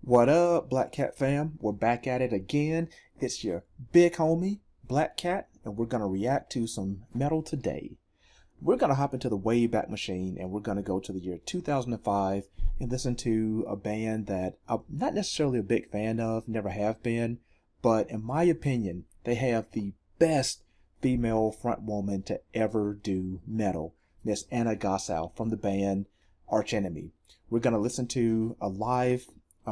What up, Black Cat fam? We're back at it again. It's your big homie, Black Cat, and we're going to react to some metal today. We're going to hop into the Wayback Machine, and we're going to go to the year 2005 and listen to a band that I'm not necessarily a big fan of, never have been, but in my opinion, they have the best female frontwoman to ever do metal, Miss Anna Gossow from the band Arch Enemy. We're going to listen to a live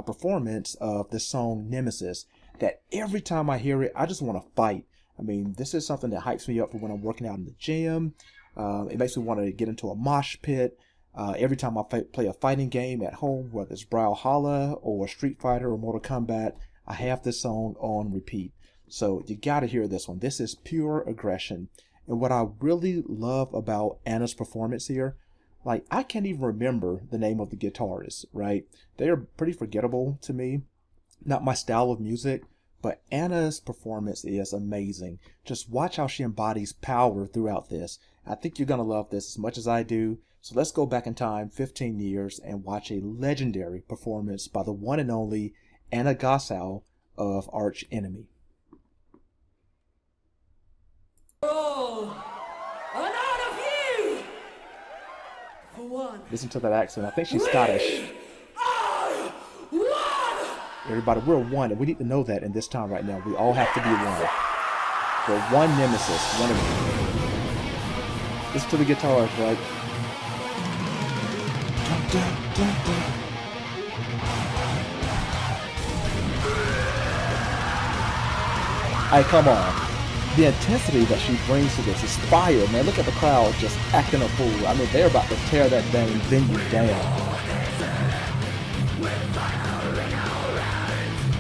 performance of the song Nemesis that every time I hear it, I just want to fight. I mean, this is something that hypes me up for when I'm working out in the gym. It makes me want to get into a mosh pit. Every time I play a fighting game at home, whether it's Brawlhalla or Street Fighter or Mortal Kombat, I have this song on repeat. So you got to hear this one. This is pure aggression. And what I really love about Anna's performance here, like, I can't even remember the name of the guitarist, right? They are pretty forgettable to me. Not my style of music, but Anna's performance is amazing. Just watch how she embodies power throughout this. I think you're going to love this as much as I do. So let's go back in time 15 years and watch a legendary performance by the one and only Anna Gossow of Arch Enemy. Listen to that accent. I think she's Scottish. Everybody, we're one, and we need to know that in this time right now. We all have to be one. We're one Nemesis, one of you. Listen to the guitars, right? Dun, dun, dun, dun. Hey, come on. The intensity that she brings to this is fire, man. Look at the crowd just acting a fool. I mean, they're about to tear that dang venue down.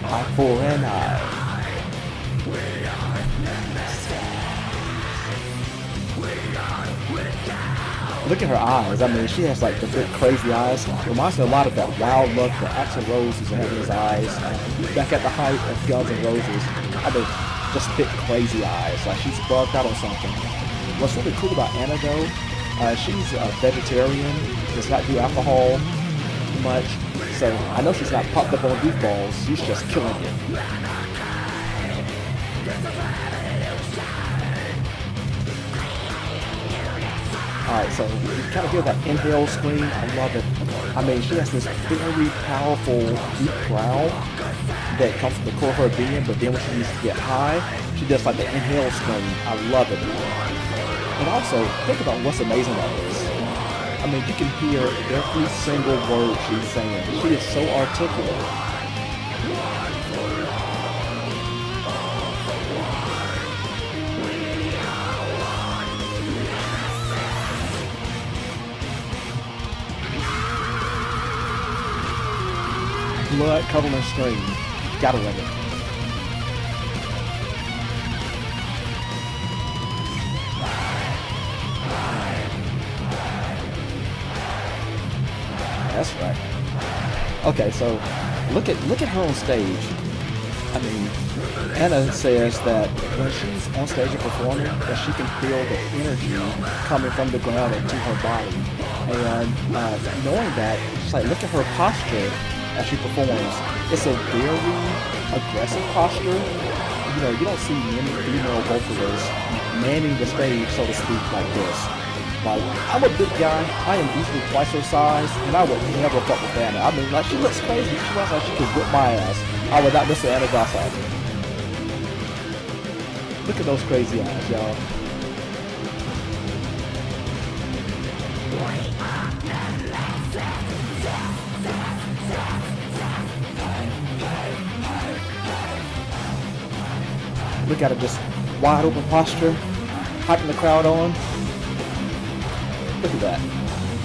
Eye for an eye. Look at her eyes. I mean, she has like the big crazy eyes. Reminds me a lot of that wild look that Axl Rose used to have in his eyes. Back at the height of Guns N' Roses. I mean, just big crazy eyes, like she's bugged out on something. What's really cool about Anna though, she's a vegetarian, does not do alcohol much, so I know she's not popped up on goofballs, she's just killing it. Alright, so you kind of hear that inhale scream, I love it. I mean, she has this very powerful deep growl that comes from the core of her being, but then when she needs to get high, she does like the inhale scream. I love it. And also, think about what's amazing about this. I mean, you can hear every single word she's saying. She is so articulate. Blood curdling scream. Gotta love it. That's right. Okay, so look at her on stage. I mean, Anna says that when she's on stage and performing, that she can feel the energy coming from the ground into her body. And knowing that, just like look at her posture as she performs. It's a very aggressive posture. You know, you don't see many female vocalists manning the stage, so to speak, like this. Like, I'm a big guy, I am easily twice her size, and I would never fuck with Anna. I mean, like, she looks crazy, she looks like she could whip my ass. I would not miss Anna Gossow. Look at those crazy eyes, y'all. Look at her, just wide open posture, hyping the crowd on. Look at that.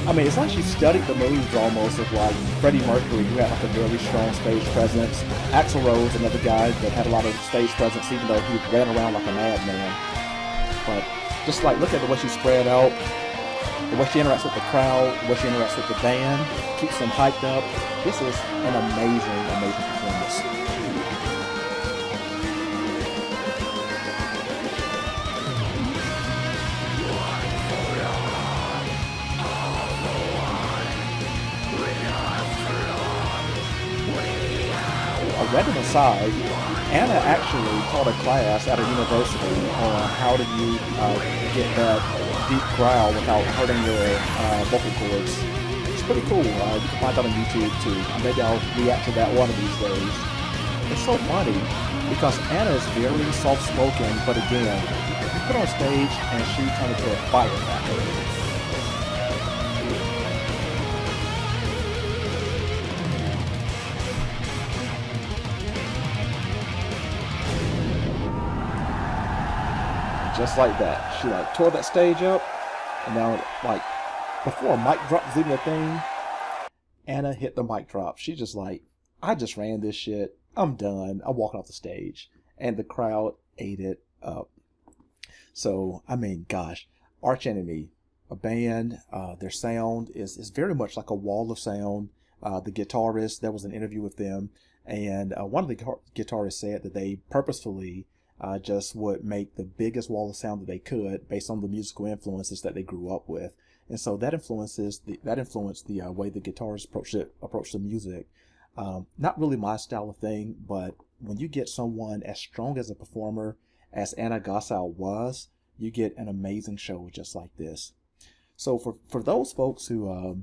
I mean, it's like she studied the moves almost of like Freddie Mercury, who had like a very strong stage presence. Axl Rose, another guy that had a lot of stage presence, even though he ran around like a madman. But just like, look at the way she spread out, the way she interacts with the crowd, the way she interacts with the band, keeps them hyped up. This is an amazing, amazing performance. aside, Anna actually taught a class at a university on how do you get that deep growl without hurting your vocal cords. It's pretty cool. You can find that on YouTube too. Maybe I'll react to that one of these days. It's so funny because Anna is very soft-spoken, but again, you put her on stage and she turned into a firecracker. Just like that. She like tore that stage up, and now like before a mic drop was even a thing, Anna hit the mic drop. She just like, I just ran this shit. I'm done. I'm walking off the stage. And the crowd ate it up. So, I mean, gosh, Arch Enemy, a band, their sound is very much like a wall of sound. The guitarist, there was an interview with them, and one of the guitarists said that they purposefully just would make the biggest wall of sound that they could based on the musical influences that they grew up with. And so that influenced the way the guitarists approached the music. Not really my style of thing, but when you get someone as strong as a performer as Anna Gossow was, you get an amazing show just like this. So for those folks who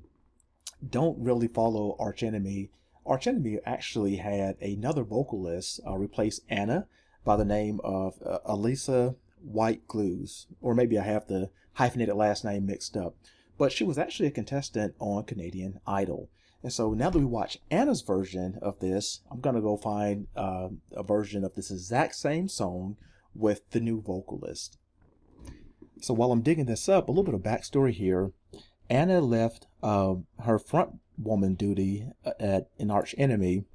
don't really follow Arch Enemy actually had another vocalist replace Anna by the name of Alissa White-Gluz, or maybe I have the hyphenated last name mixed up, but she was actually a contestant on Canadian Idol. And so now that we watch Anna's version of this, I'm going to go find a version of this exact same song with the new vocalist. So while I'm digging this up, a little bit of backstory here. Anna left her front woman duty in Arch Enemy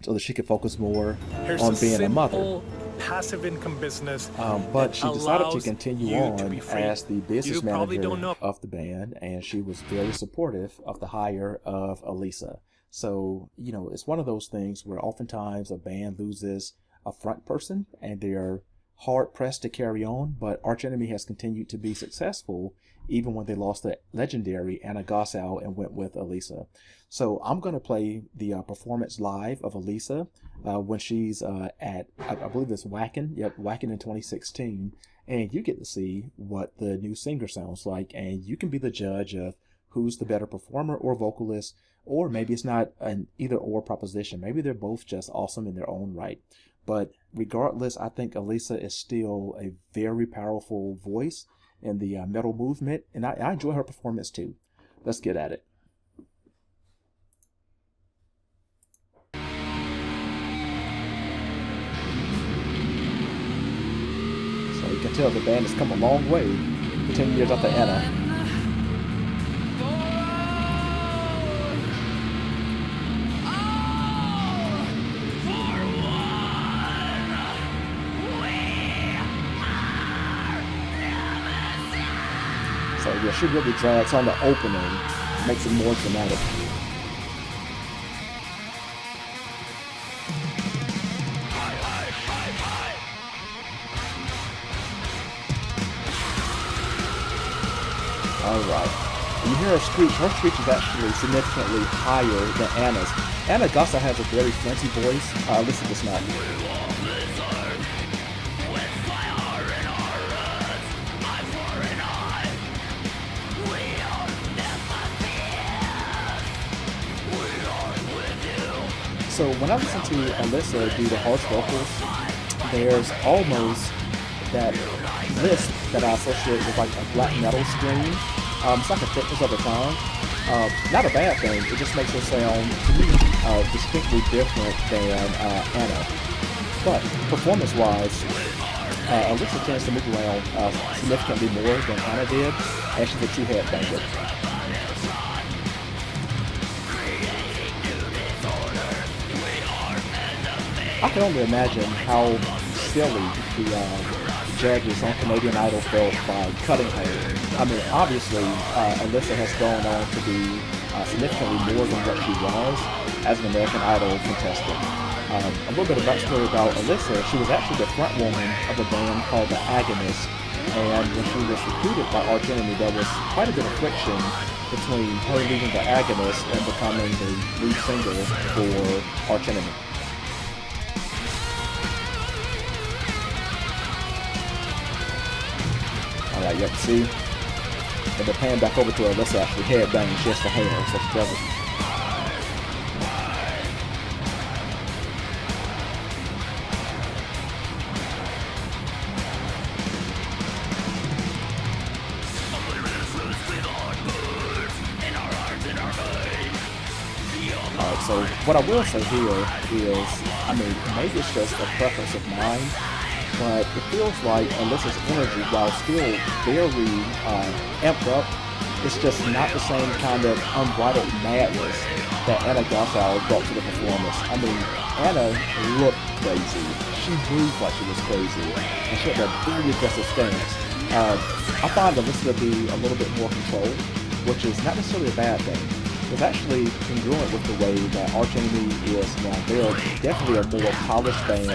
so that she could focus more on being a mother. Passive income business, but she decided to continue on as the business manager of the band, and she was very supportive of the hire of Alissa. So, you know, it's one of those things where oftentimes a band loses a front person and they're hard pressed to carry on, but Arch Enemy has continued to be successful even when they lost the legendary Anna Gossow and went with Alissa. So I'm going to play the performance live of Alissa when she's at, I believe it's Wacken in 2016, and you get to see what the new singer sounds like, and you can be the judge of who's the better performer or vocalist, or maybe it's not an either or proposition. Maybe they're both just awesome in their own right. But regardless, I think Alissa is still a very powerful voice in the metal movement, and I enjoy her performance too. Let's get at it. So you can tell the band has come a long way 10 years after Anna. So yeah, she really drags on the opening, makes it more dramatic. Alright. You hear her screech is actually significantly higher than Anna's. Anna Gossow has a very flinty voice. Listen to this now. So when I listen to Alissa do the harsh vocals, there's almost that lisp that I associate with like a black metal scream. It's like a thickness of the tongue. Not a bad thing, it just makes her sound, to me, distinctly different than Anna. But performance-wise, Alissa tends to move around significantly more than Anna did, and she's a two-head banger. I can only imagine how silly the judges on Canadian Idol felt by cutting her. I mean, obviously, Alissa has gone on to be significantly more than what she was as an American Idol contestant. A little bit of backstory about Alissa: she was actually the front woman of a band called the Agonist, and when she was recruited by Arch Enemy, there was quite a bit of friction between her leaving the Agonist and becoming the lead singer for Arch Enemy. Alright, yep, see? And the pan back over to Alissa actually headbanging. She has the hair, so she doesn't. Alright, so what I will say here is, I mean, maybe it's just a preference of mine, but it feels like Alyssa's energy, while still very amped up, it's just not the same kind of unbridled madness that Anna Gossow brought to the performance. I mean, Anna looked crazy. She moved like she was crazy, and she had a very aggressive stance. I find Alissa to be a little bit more controlled, which is not necessarily a bad thing. It's actually congruent with the way that Arch Enemy is now. They are definitely a more polished band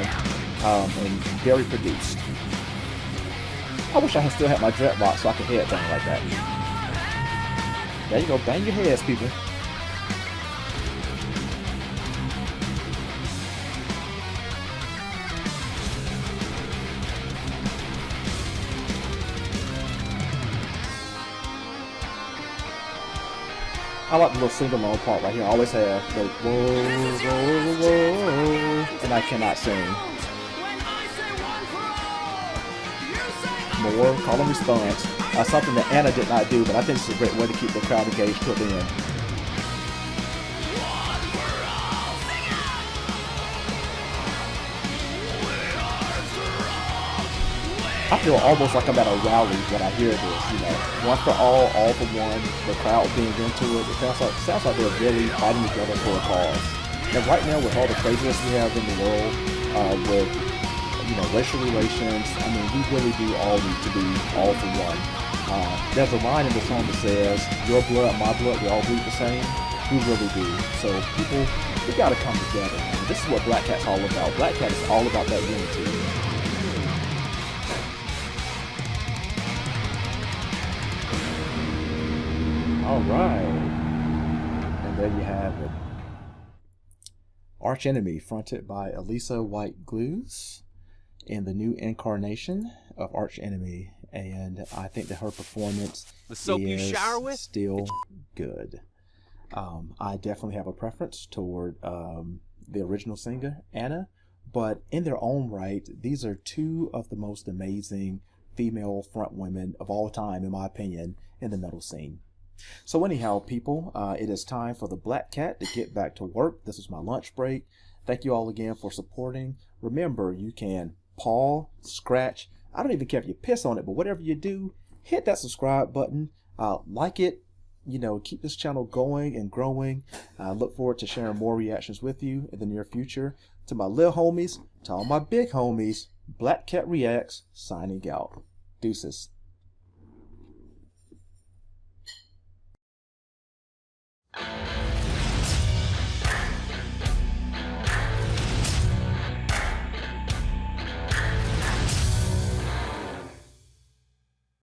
and very produced. I wish I had still had my dreadlocks so I could headbang like that. There you go, bang your heads, people. I like the little sing-along part right here. I always have the whoa, whoa, whoa, and I cannot sing. More call and response. Something that Anna did not do, but I think it's a great way to keep the crowd engaged till the end. I feel almost like I'm at a rally when I hear this, you know. One for all for one, the crowd being into it. It sounds like they're really fighting together for a cause. And right now, with all the craziness we have in the world, with, you know, racial relations, I mean, we really do all need to be all for one. There's a line in the song that says, your blood, my blood, we all bleed the same. We really do. So people, we gotta come together. And this is what Black Cat's all about. Black Cat is all about that unity. Alright. And there you have it. Arch Enemy, fronted by Alissa White-Gluz, in the new incarnation of Arch Enemy. And I think that her performance is still good. I definitely have a preference toward the original singer, Anna, but in their own right, these are two of the most amazing female front women of all time, in my opinion, in the metal scene. So anyhow, people, it is time for the Black Cat to get back to work. This is my lunch break. Thank you all again for supporting. Remember, you can paw, scratch. I don't even care if you piss on it, but whatever you do, hit that subscribe button. Like it. You know, keep this channel going and growing. I look forward to sharing more reactions with you in the near future. To my little homies, to all my big homies, Black Cat Reacts, signing out. Deuces.